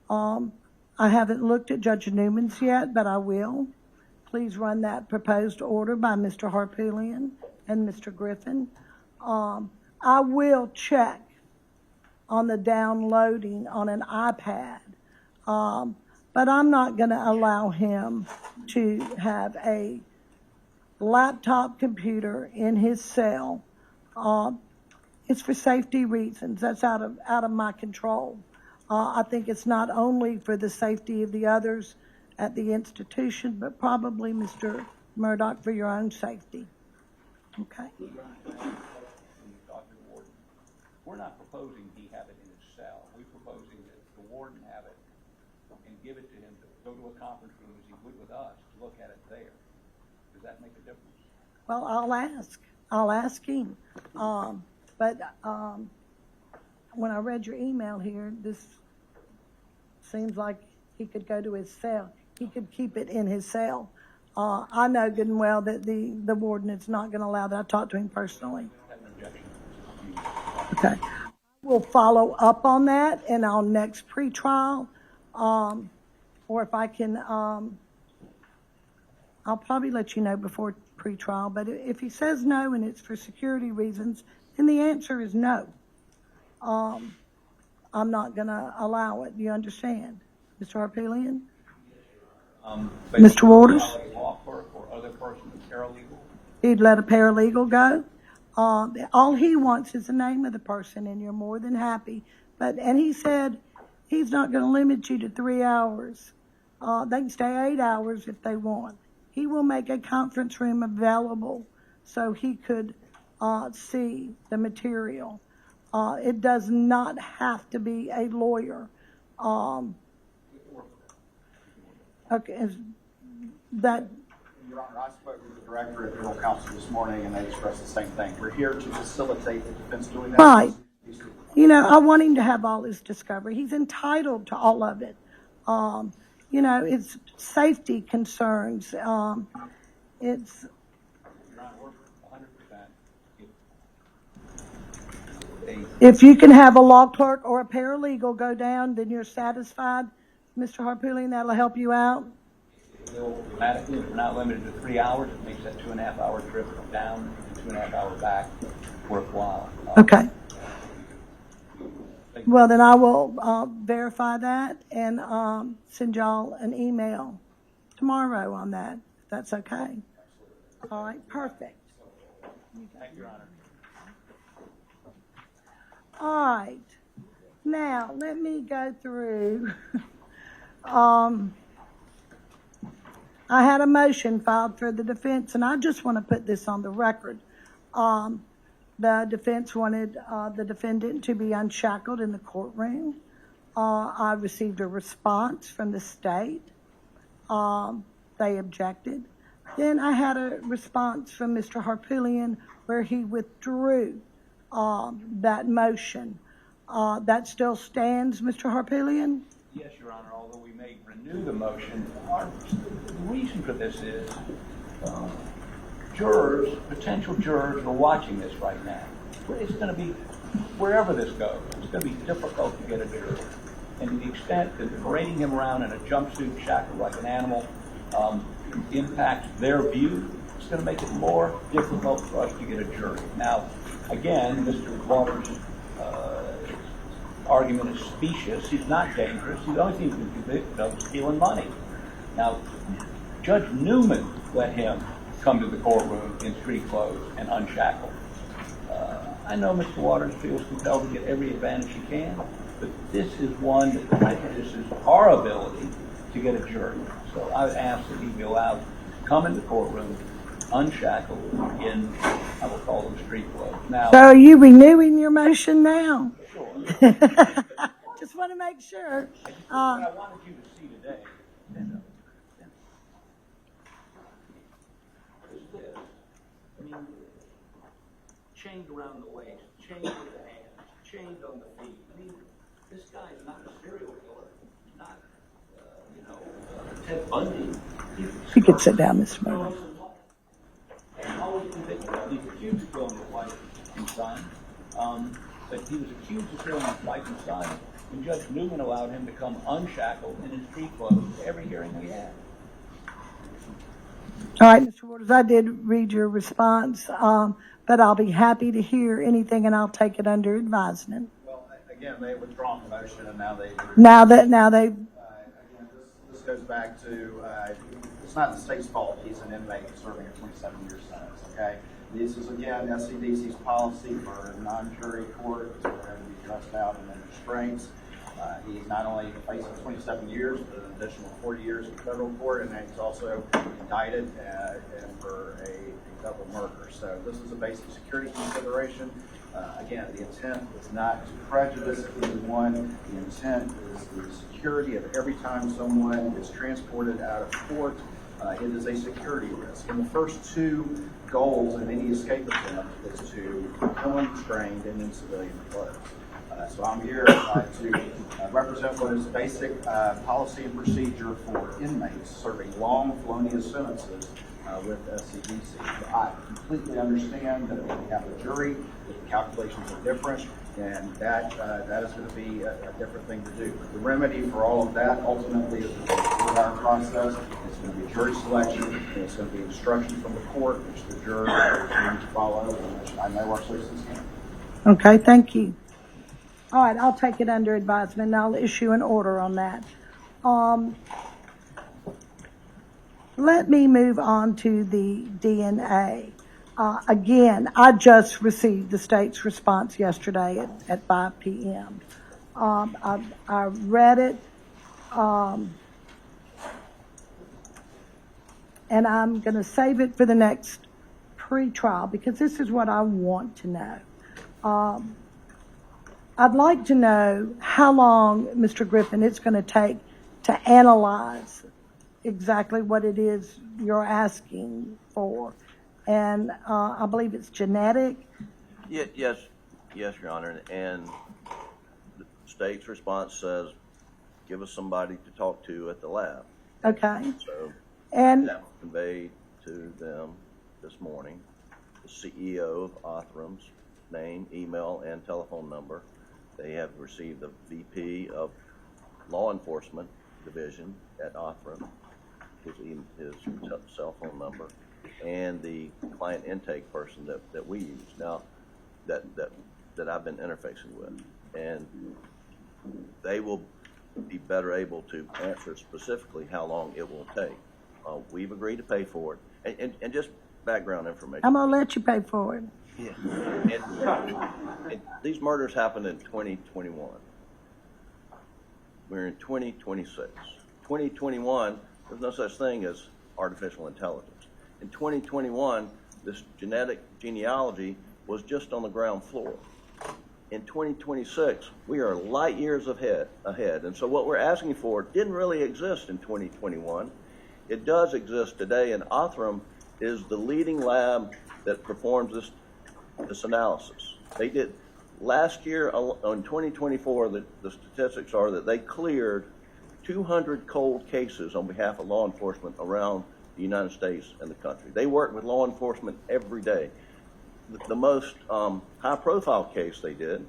I haven't looked at Judge Newman's yet, but I will. Please run that proposed order by Mr. Harpootlian and Mr. Griffin. I will check on the downloading on an iPad, but I'm not going to allow him to have a laptop computer in his cell. It's for safety reasons. That's out of my control. I think it's not only for the safety of the others at the institution, but probably, Mr. Murdaugh, for your own safety. Okay. We're not proposing he have it in his cell. We're proposing that the warden have it and give it to him to go to a conference room as he would with us to look at it there. Does that make a difference? Well, I'll ask him. But when I read your email here, this seems like he could go to his cell. He could keep it in his cell. I know good and well that the warden is not going to allow that. I talked to him personally. Okay. We'll follow up on that in our next pretrial. Or if I can, I'll probably let you know before pretrial. But if he says no and it's for security reasons, then the answer is no. I'm not going to allow it. Do you understand, Mr. Harpootlian? Mr. Waters? Law clerk or other person, a paralegal? He'd let a paralegal go. All he wants is the name of the person, and you're more than happy. And he said he's not going to limit you to 3 hours. They can stay 8 hours if they want. He will make a conference room available so he could see the material. It does not have to be a lawyer. Okay, that. Your Honor, I spoke with the director at Federal Counsel this morning, and they expressed the same thing. We're here to facilitate the defense doing that. Right. You know, I want him to have all his discovery. He's entitled to all of it. You know, it's safety concerns. It's. If you can have a law clerk or a paralegal go down, then you're satisfied, Mr. Harpootlian. That'll help you out. Automatically, if we're not limited to 3 hours, it makes that 2.5 hour trip down and 2.5 hour back worthwhile. Okay. Well, then I will verify that and send y'all an email tomorrow on that. If that's okay. All right. Perfect. Thank you, Your Honor. All right. Now, let me go through I had a motion filed for the defense, and I just want to put this on the record. The defense wanted the defendant to be unshackled in the courtroom. I received a response from the state. They objected. Then I had a response from Mr. Harpootlian where he withdrew that motion. That still stands, Mr. Harpootlian? Yes, Your Honor, although we may renew the motion, the reason for this is potential jurors are watching this right now. It's going to be, wherever this goes, it's going to be difficult to get a jury. And to the extent that parading him around in a jumpsuit shackled like an animal impacts their view, it's going to make it more difficult for us to get a jury. Now, again, Mr. Waters' argument is specious. He's not dangerous. The only thing he's been convicted of is stealing money. Now, Judge Newman let him come to the courtroom in street clothes and unshackled. I know Mr. Waters feels compelled to get every advantage he can, but this is one that prejudices our ability to get a jury. So I would ask that he be allowed to come in the courtroom unshackled in, I will call them street clothes. Now, So are you renewing your motion now? sure. Just want to make sure. What I wanted you to see today is this. I mean, chained around the waist, chained with the hands, chained on the feet. I mean, this guy's not a serial killer. He's not, Ted Bundy. You can sit down, Mr. Murdaugh. And always convicted. He's accused of killing his wife and son. But he was accused of killing his wife and son, and Judge Newman allowed him to come unshackled and in street clothes to every hearing we had. All right, Mr. Waters, I did read your response, but I'll be happy to hear anything, and I'll take it under advisement. Well, again, they withdrawn the motion, and now they. Now they, Again, this goes back to, it's not the state's fault he's an inmate serving a 27-year sentence, okay? This is, again, SCDC's policy for a non-jury court to be dressed out in their restraints. He's not only facing 27 years, but an additional 40 years in federal court, and he's also indicted for a double murder. So this is a basic security consideration. Again, the intent is not to prejudice anyone. The intent is the security of every time someone is transported out of court. It is a security risk. And the first two goals in any escape attempt is to become unrestrained and in civilian clothes. So I'm here to represent what is basic policy and procedure for inmates serving long, felonious sentences with SCDC. I completely understand that when we have a jury, the calculations are different, and that is going to be a different thing to do. The remedy for all of that ultimately is a 4-hour process. It's going to be jury selection, and it's going to be instruction from the court, which the jurors are going to follow, and which I know our citizens can. okay, thank you. All right, I'll take it under advisement, and I'll issue an order on that. Let me move on to the DNA. Again, I just received the state's response yesterday at 5 p.m. I read it, and I'm going to save it for the next pretrial because this is what I want to know. I'd like to know how long, Mr. Griffin, it's going to take to analyze exactly what it is you're asking for. And I believe it's genetic. Yes, Your Honor. And the state's response says, give us somebody to talk to at the lab. Okay. So And that was conveyed to them this morning. The CEO of Othrum's name, email, and telephone number. They have received the VP of Law Enforcement Division at Othram, his cell phone number, and the client intake person that we use now, that I've been interfacing with, and they will be better able to answer specifically how long it will take. We've agreed to pay for it, and just background information. I'm going to let you pay for it. Yeah. And these murders happened in 2021. We're in 2026. 2021, there's no such thing as artificial intelligence. In 2021, this genetic genealogy was just on the ground floor. In 2026, we are light years ahead. And so what we're asking for didn't really exist in 2021. It does exist today, and Othram is the leading lab that performs this analysis. They did last year, in 2024, the statistics are that they cleared 200 cold cases on behalf of law enforcement around the United States and the country. They work with law enforcement every day. The most high-profile case they did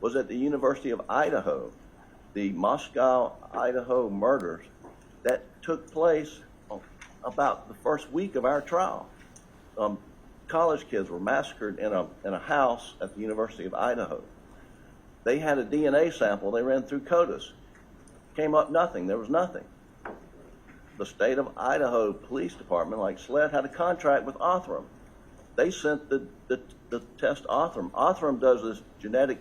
was at the University of Idaho, the Moscow, Idaho murders that took place about the first week of our trial. College kids were massacred in a house at the University of Idaho. They had a DNA sample they ran through CODIS. Came up nothing. There was nothing. The state of Idaho Police Department, like SLED, had a contract with Othram. They sent the test Othram. Othram does this genetic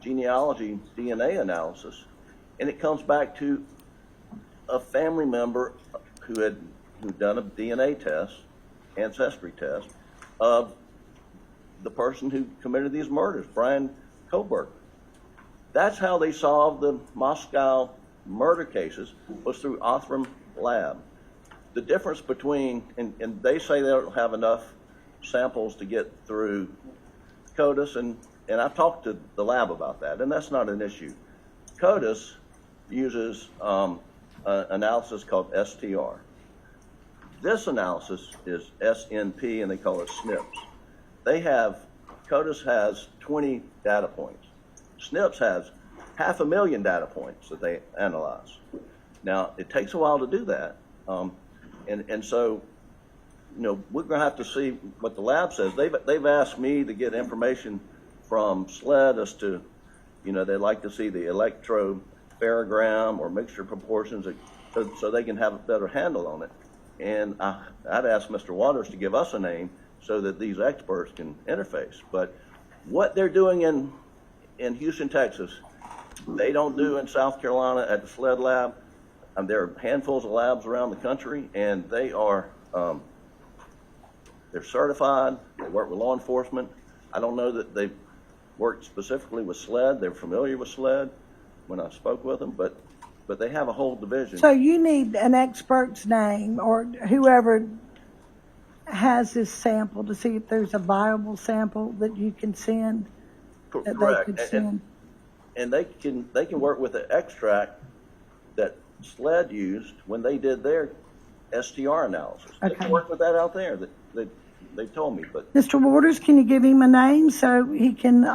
genealogy DNA analysis, and it comes back to a family member who'd done a DNA test, ancestry test, of the person who committed these murders, Brian Koberg. That's how they solved the Moscow murder cases, was through Othram lab. The difference between, and they say they don't have enough samples to get through CODIS, and I've talked to the lab about that, and that's not an issue. CODIS uses an analysis called STR. This analysis is SNP, and they call it SNPs. CODIS has 20 data points. SNPs has 500,000 data points that they analyze. Now, it takes a while to do that. And so, we're going to have to see what the lab says. They've asked me to get information from SLED as to, they'd like to see the electropherogram or mixture proportions so they can have a better handle on it. And I'd asked Mr. Waters to give us a name so that these experts can interface. But what they're doing in Houston, Texas, they don't do in South Carolina at the SLED lab. There are handfuls of labs around the country, and they are they're certified. They work with law enforcement. I don't know that they've worked specifically with SLED. They're familiar with SLED when I spoke with them, but they have a whole division. So you need an expert's name or whoever has this sample to see if there's a viable sample that you can send. Correct. They could send. And they can work with the extract that SLED used when they did their STR analysis. They can work with that out there. They told me, but Mr. Waters, can you give him a name so he can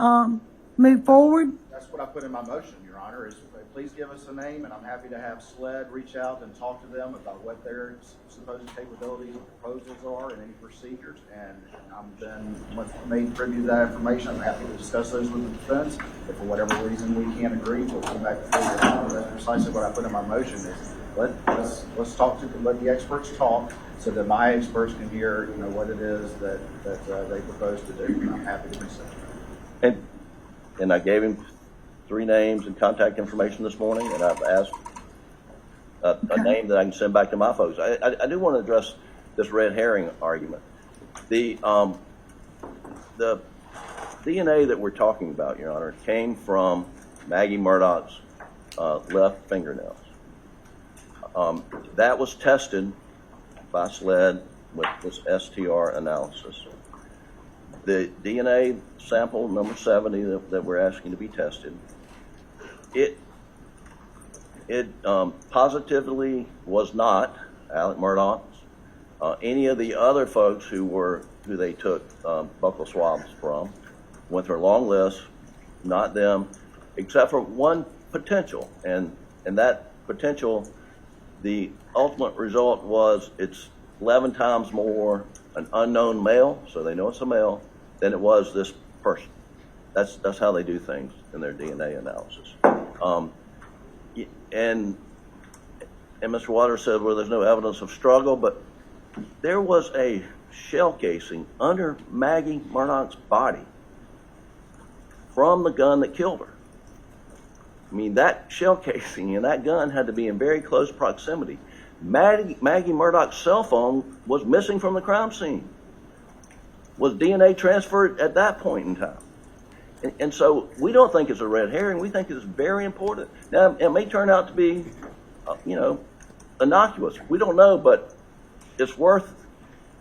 move forward? That's what I put in my motion, Your Honor, is please give us a name, and I'm happy to have SLED reach out and talk to them about what their supposed capabilities and proposals are and any procedures. And I'm then, once made privy to that information, I'm happy to discuss those with the defense. If for whatever reason we can't agree, we'll come back before Your Honor. That's precisely what I put in my motion is let's talk to, let the experts talk so that my experts can hear, what it is that they propose to do. And I'm happy to do so. and I gave him 3 names and contact information this morning, and I've asked a name that I can send back to my folks. I do want to address this red herring argument. The DNA that we're talking about, Your Honor, came from Maggie Murdaugh's left fingernails. That was tested by SLED with this STR analysis. The DNA sample number 70 that we're asking to be tested, it positively was not Alec Murdaugh's. Any of the other folks who they took buccal swabs from went through a long list, not them, except for one potential, and that potential, the ultimate result was it's 11 times more an unknown male, so they know it's a male, than it was this person. That's how they do things in their DNA analysis. And Mr. Waters said, well, there's no evidence of struggle, but there was a shell casing under Maggie Murdaugh's body from the gun that killed her. I mean, that shell casing and that gun had to be in very close proximity. Maggie Murdaugh's cell phone was missing from the crime scene. Was DNA transferred at that point in time? And so we don't think it's a red herring. We think it's very important. Now, it may turn out to be, innocuous. We don't know, but it's worth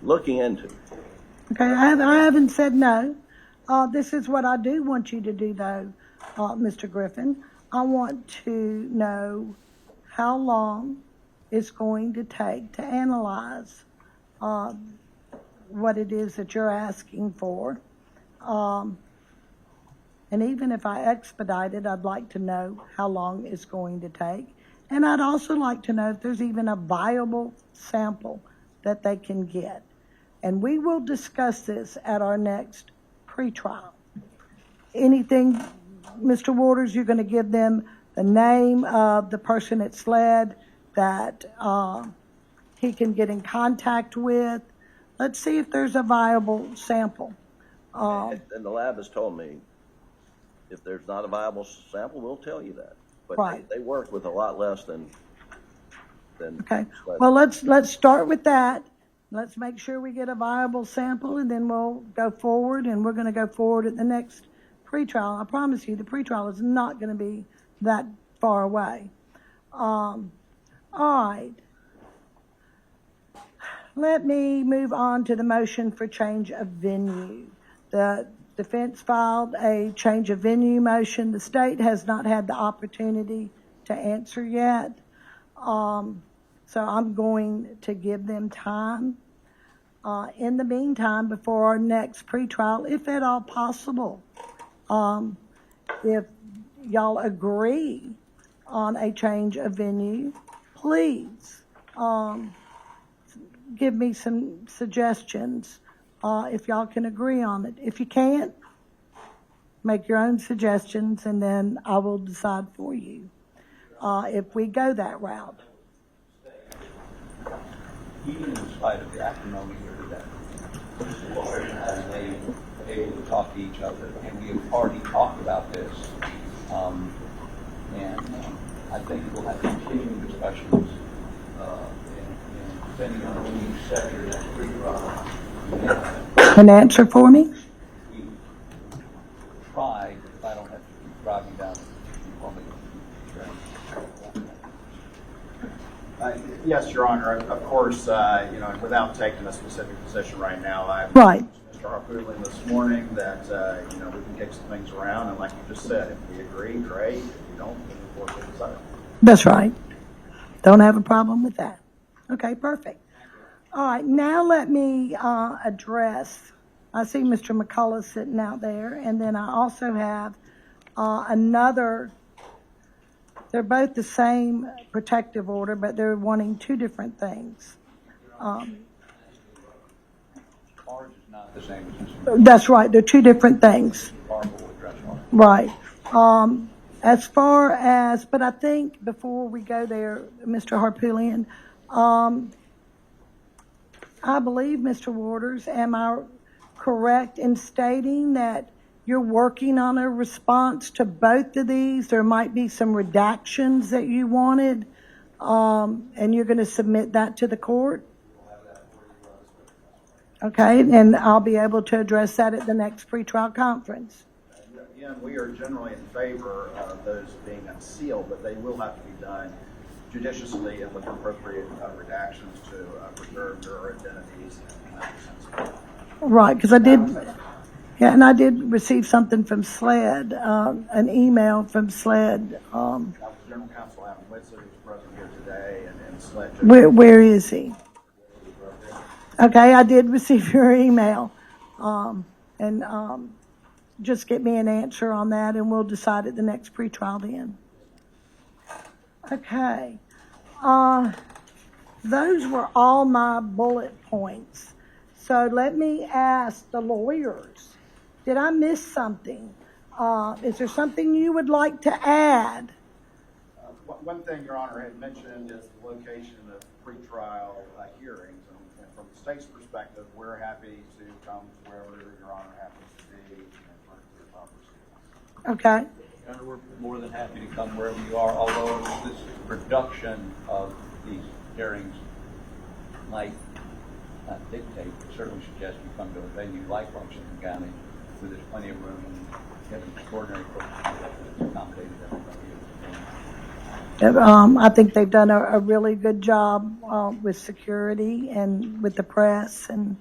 looking into. Okay, I haven't said no. This is what I do want you to do, though, Mr. Griffin. I want to know how long it's going to take to analyze what it is that you're asking for. And even if I expedite it, I'd like to know how long it's going to take. And I'd also like to know if there's even a viable sample that they can get. And we will discuss this at our next pretrial. Anything, Mr. Waters, you're going to give them the name of the person it's SLED that he can get in contact with. Let's see if there's a viable sample. And the lab has told me if there's not a viable sample, we'll tell you that. But Right. they work with a lot less than Okay. SLED. Well, let's start with that. Let's make sure we get a viable sample, and then we'll go forward, and we're going to go forward at the next pretrial. I promise you, the pretrial is not going to be that far away. All right. Let me move on to the motion for change of venue. The defense filed a change of venue motion. The state has not had the opportunity to answer yet. So I'm going to give them time. In the meantime, before our next pretrial, if at all possible, if y'all agree on a change of venue, please give me some suggestions if y'all can agree on it. If you can't, make your own suggestions, and then I will decide for you if we go that route. Even in spite of the acrimony here today, the lawyers have been able to talk to each other, and we have already talked about this. I think we'll have continuing discussions, and depending on when you set your next pretrial, An answer for me? we try, if I don't have to keep driving down for me. Yes, Your Honor. Of course, without taking a specific position right now, I've Right. Mr. Harpootlian this morning that, we can kick some things around. And like you just said, if we agree, great. If we don't, then we'll force it aside. That's right. Don't have a problem with that. Okay, perfect. All right, now let me address, I see Mr. McCullough sitting out there, and then I also have another. They're both the same protective order, but they're wanting two different things. Ours is not the same as this. That's right, they're two different things. Barbara will address one. Right. As far as, but I think before we go there, Mr. Harpootlian, I believe, Mr. Waters, am I correct in stating that you're working on a response to both of these? There might be some redactions that you wanted, and you're going to submit that to the court? Okay, and I'll be able to address that at the next pretrial conference. Again, we are generally in favor of those being unsealed, but they will have to be done judiciously and with appropriate redactions to preserve their identities and that sense. Right, because I did, yeah, and I did receive something from SLED, an email from SLED. That was General Counsel Adam Whitsley, who's present here today, and SLED. Where is he? Okay, I did receive your email, and just get me an answer on that, and we'll decide at the next pretrial then. Okay, those were all my bullet points. So let me ask the lawyers, did I miss something? Is there something you would like to add? One thing Your Honor had mentioned is the location of pretrial hearings. And from the state's perspective, we're happy to come to wherever Your Honor happens to be. Okay, Remember, we're more than happy to come wherever you are, although this production of these hearings might not dictate, but certainly suggest you come to a venue like Lexington County, where there's plenty of room and you have an extraordinary program that's accommodated everybody. I think they've done a really good job with security and with the press and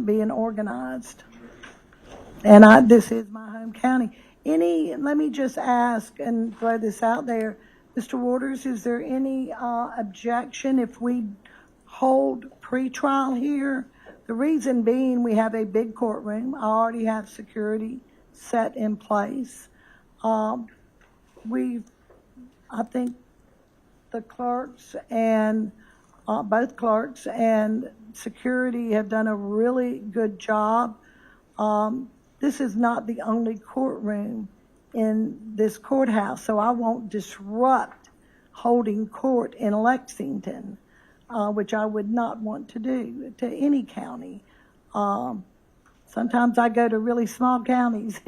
being organized. And this is my home county. Let me just ask and throw this out there. Mr. Waters, is there any objection if we hold pretrial here? The reason being we have a big courtroom. I already have security set in place. I think the clerks and both clerks and security have done a really good job. This is not the only courtroom in this courthouse, so I won't disrupt holding court in Lexington, which I would not want to do to any county. Sometimes I go to really small counties,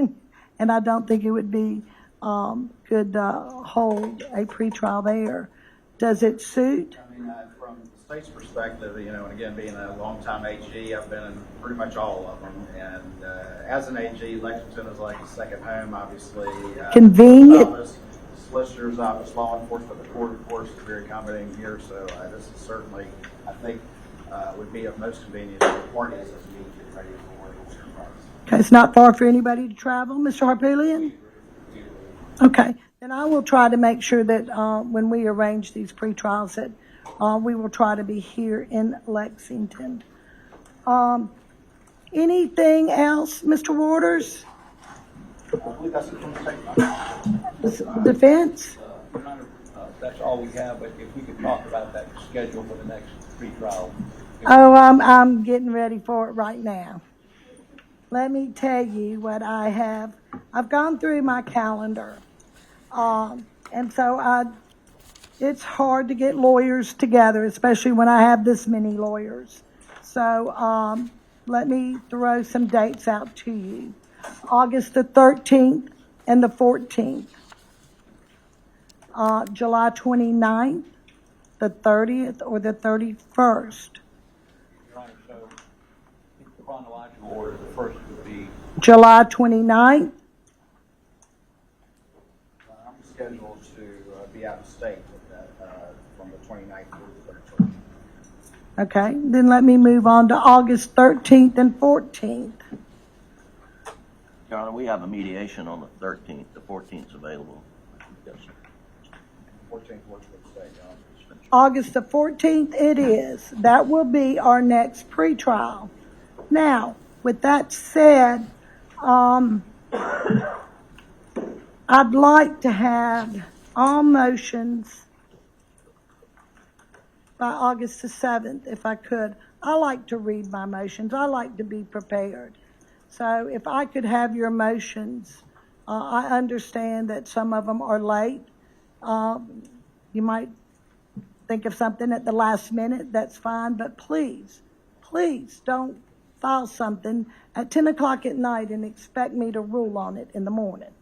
and I don't think it would be good to hold a pretrial there. Does it suit? I mean, from the state's perspective, and again, being a longtime AG, I've been in pretty much all of them. And as an AG, Lexington is like a second home, obviously. Convenient. Office, solicitors office, law enforcement, the court, of course, is very accommodating here. So this is certainly, I think, would be of most convenience for parties as we get ready for the trials. Okay, it's not far for anybody to travel, Mr. Harpootlian? Okay, then I will try to make sure that when we arrange these pretrials that we will try to be here in Lexington. Anything else, Mr. Waters? I believe that's it from the state. Defense? Your Honor, that's all we have, but if we could talk about that schedule for the next pretrial. Oh, I'm getting ready for it right now. Let me tell you what I have. I've gone through my calendar. And so it's hard to get lawyers together, especially when I have this many lawyers. So let me throw some dates out to you. August the 13th and the 14th. July 29th, the 30th, or the 31st. Your Honor, so in chronological order, the first would be July 29th. I'm scheduled to be out of state with that, from the 29th through the 31st. Okay, then let me move on to August 13th and 14th. Your Honor, we have a mediation on the 13th. The 14th is available. Yes, sir. 14th works for the state, Your Honor. August the 14th it is. That will be our next pretrial. Now, with that said, I'd like to have all motions by August the 7th, if I could. I like to read my motions. I like to be prepared. So if I could have your motions, I understand that some of them are late. You might think of something at the last minute, that's fine, but please don't file something at 10 o'clock at night and expect me to rule on it in the morning.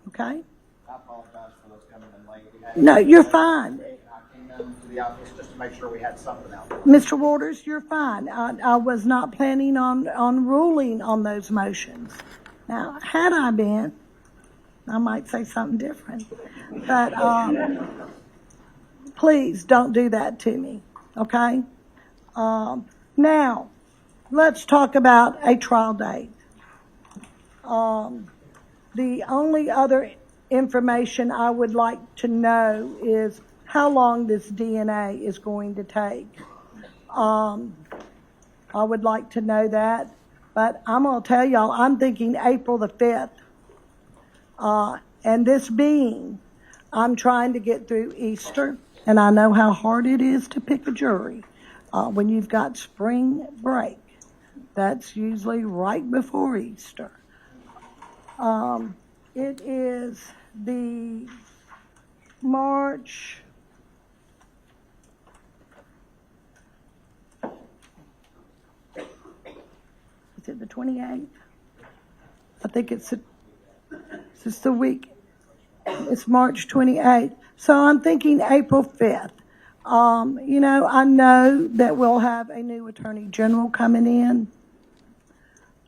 Okay? I apologize for those coming in late. No, you're fine. I came into the office just to make sure we had something out there. Mr. Waters, you're fine. I was not planning on ruling on those motions. Now, had I been, I might say something different. But please don't do that to me, okay? Now, let's talk about a trial date. The only other information I would like to know is how long this DNA is going to take. I would like to know that, but I'm going to tell y'all, I'm thinking April the 5th. And this being, I'm trying to get through Easter, and I know how hard it is to pick a jury when you've got spring break. That's usually right before Easter. It is the March. Is it the 28th? I think it's just the week. It's March 28th. So I'm thinking April 5th. I know that we'll have a new Attorney General coming in.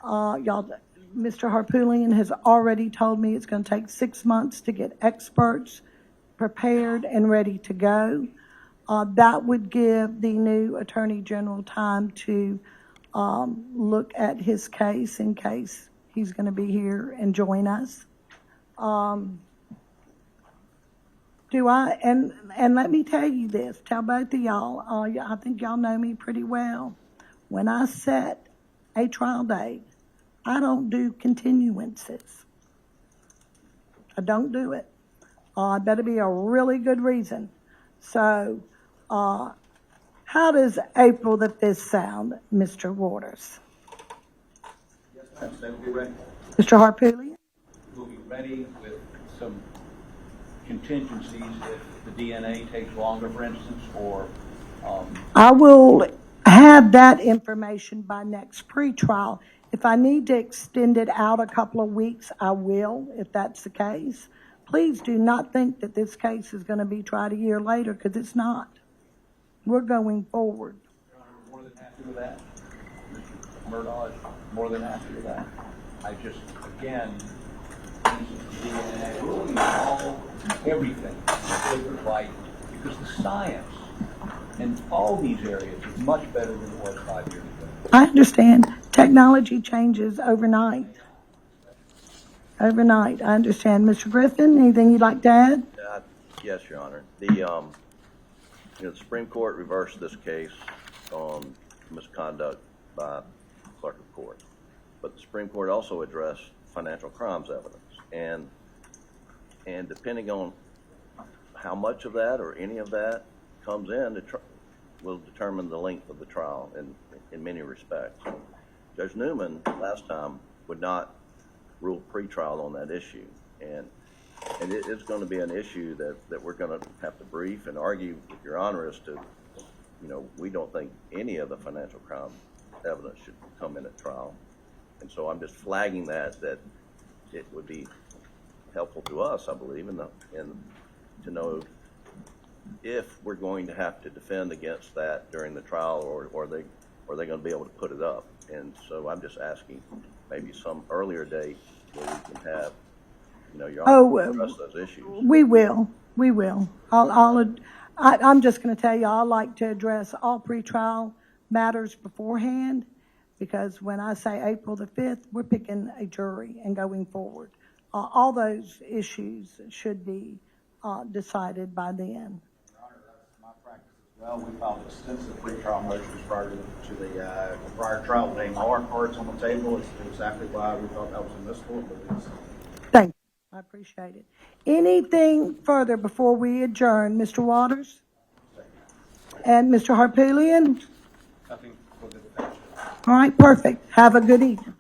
Mr. Harpootlian has already told me it's going to take 6 months to get experts prepared and ready to go. That would give the new Attorney General time to look at his case in case he's going to be here and join us. And let me tell you this, tell both of y'all, I think y'all know me pretty well. When I set a trial date, I don't do continuances. I don't do it. It better be a really good reason. So, how does April the 5th sound, Mr. Waters? Yes, ma'am, they will be ready. Mr. Harpootlian? We'll be ready with some contingencies if the DNA takes longer, for instance, or, I will have that information by next pretrial. If I need to extend it out a couple of weeks, I will, if that's the case. Please do not think that this case is going to be tried a year later, because it's not. We're going forward. Your Honor, we're more than happy with that. Mr. Murdaugh is more than happy with that. I just, again, DNA, really all, everything, different light, because the science in all these areas is much better than it was 5 years ago. I understand. Technology changes overnight. Overnight, I understand. Mr. Griffin, anything you'd like to add? Yes, Your Honor. The Supreme Court reversed this case on misconduct by clerk of court, but the Supreme Court also addressed financial crimes evidence, and depending on how much of that or any of that comes in, will determine the length of the trial in many respects. Judge Newman last time would not rule pretrial on that issue, and it's going to be an issue that we're going to have to brief and argue with Your Honor as to, we don't think any of the financial crime evidence should come in at trial. And so I'm just flagging that it would be helpful to us, I believe, to know if we're going to have to defend against that during the trial, or are they going to be able to put it up. And so I'm just asking maybe some earlier date where we can have, Your Honor, address those issues. We will. I'm just going to tell you, I like to address all pretrial matters beforehand, because when I say April the 5th, we're picking a jury and going forward. All those issues should be decided by then. Your Honor, that's my practice as well. We filed extensive pretrial motions prior to the prior trial, laying all our cards on the table. It's exactly why we thought that was admissible. Thank you. I appreciate it. Anything further before we adjourn? Mr. Waters? And Mr. Harpootlian? Nothing for the defense. All right, perfect. Have a good evening.